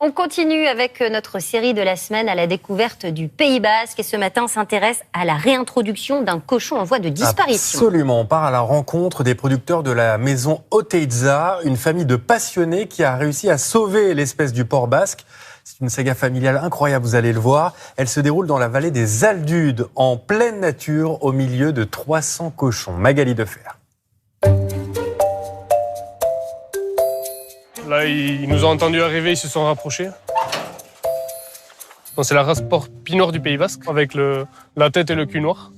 On continue avec notre série de la semaine à la découverte du Pays Basque et ce matin on s'intéresse à la réintroduction d'un cochon en voie de disparition. Absolument, on part à la rencontre des producteurs de la maison Oteiza, une famille de passionnés qui a réussi à sauver l'espèce du porc basque. C'est une saga familiale incroyable, vous allez le voir. Elle se déroule dans la vallée des Aldudes, en pleine nature, au milieu de 300 cochons. Magali Defer. Là, ils nous ont entendus arriver, ils se sont rapprochés. C'est la race porc pinot du Pays Basque, avec la tête et le cul noir.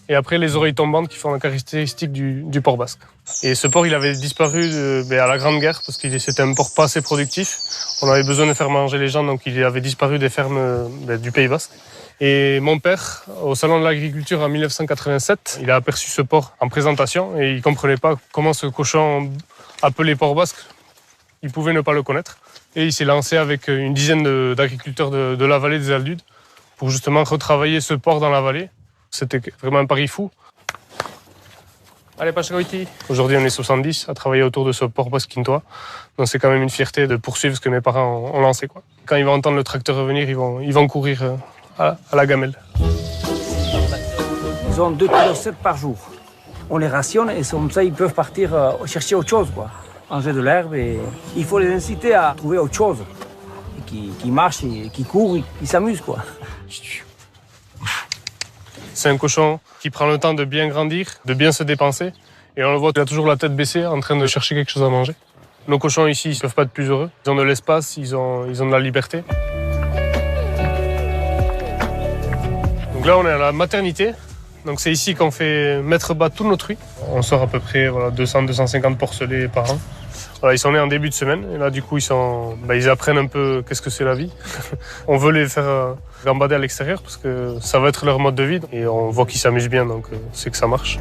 Et après, les oreilles tombantes qui font la caractéristique du porc basque. Et ce porc, il avait disparu à la Grande Guerre, parce que c'était un porc pas assez productif. On avait besoin de faire manger les gens, donc il avait disparu des fermes du Pays Basque. Et mon père, au Salon de l'Agriculture en 1987, il a aperçu ce porc en présentation et il ne comprenait pas comment ce cochon appelé porc basque, il pouvait ne pas le connaître. Et il s'est lancé avec une dizaine d'agriculteurs de la vallée des Aldudes pour justement retravailler ce porc dans la vallée. C'était vraiment un pari fou. Allez, Pachagoiti. Aujourd'hui, on est 70 à travailler autour de ce porc basquintois. Donc c'est quand même une fierté de poursuivre ce que mes parents ont lancé, quoi. Quand ils vont entendre le tracteur revenir, ils vont courir à la gamelle. Ils ont 2,7 kg par jour. On les rationne et comme ça, ils peuvent partir chercher autre chose, quoi. Manger de l'herbe et il faut les inciter à trouver autre chose. Qui marchent, qui courent, qui s'amusent, quoi. C'est un cochon qui prend le temps de bien grandir, de bien se dépenser. Et on le voit, il a toujours la tête baissée en train de chercher quelque chose à manger. Nos cochons ici, ils ne peuvent pas être plus heureux. Ils ont de l'espace, ils ont de la liberté. Donc là, on est à la maternité. Donc c'est ici qu'on fait mettre bas tous nos truies. On sort à peu près 200-250 porcelets par an. Voilà, ils sont nés en début de semaine et là du coup ils apprennent un peu qu'est-ce que c'est la vie. On veut les faire gambader à l'extérieur parce que ça va être leur mode de vie et on voit qu'ils s'amusent bien, donc c'est que ça marche.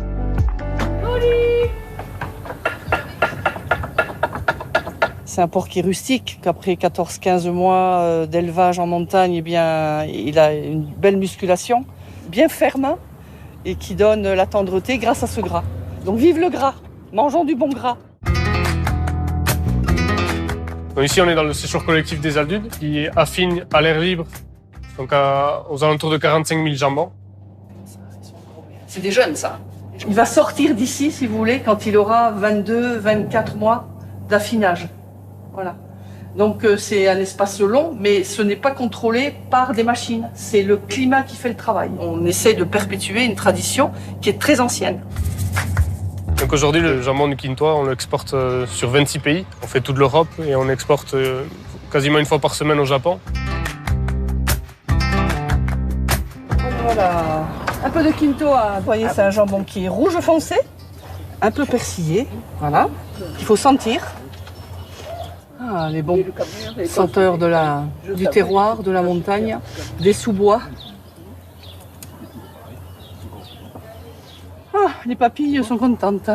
C'est un porc qui est rustique, qu'après 14-15 mois d'élevage en montagne, eh bien, il a une belle musculation, bien ferme et qui donne la tendreté grâce à ce gras. Donc vive le gras, mangeons du bon gras. Donc ici, on est dans le séjour collectif des Aldudes, qui affine à l'air libre, donc aux alentours de 45 000 jambons. C'est des jeunes, ça. Il va sortir d'ici, si vous voulez, quand il aura 22-24 mois d'affinage. Voilà. Donc c'est un espace long, mais ce n'est pas contrôlé par des machines. C'est le climat qui fait le travail. On essaie de perpétuer une tradition qui est très ancienne. Donc aujourd'hui, le jambon du Quintois, on l'exporte sur 26 pays. On fait toute l'Europe et on exporte quasiment une fois par semaine au Japon. Voilà, un peu de Quintois. Vous voyez, c'est un jambon qui est rouge foncé, un peu persillé, voilà, qu'il faut sentir. Ah, les bons senteurs du terroir, de la montagne, des sous-bois. Ah, les papilles sont contentes.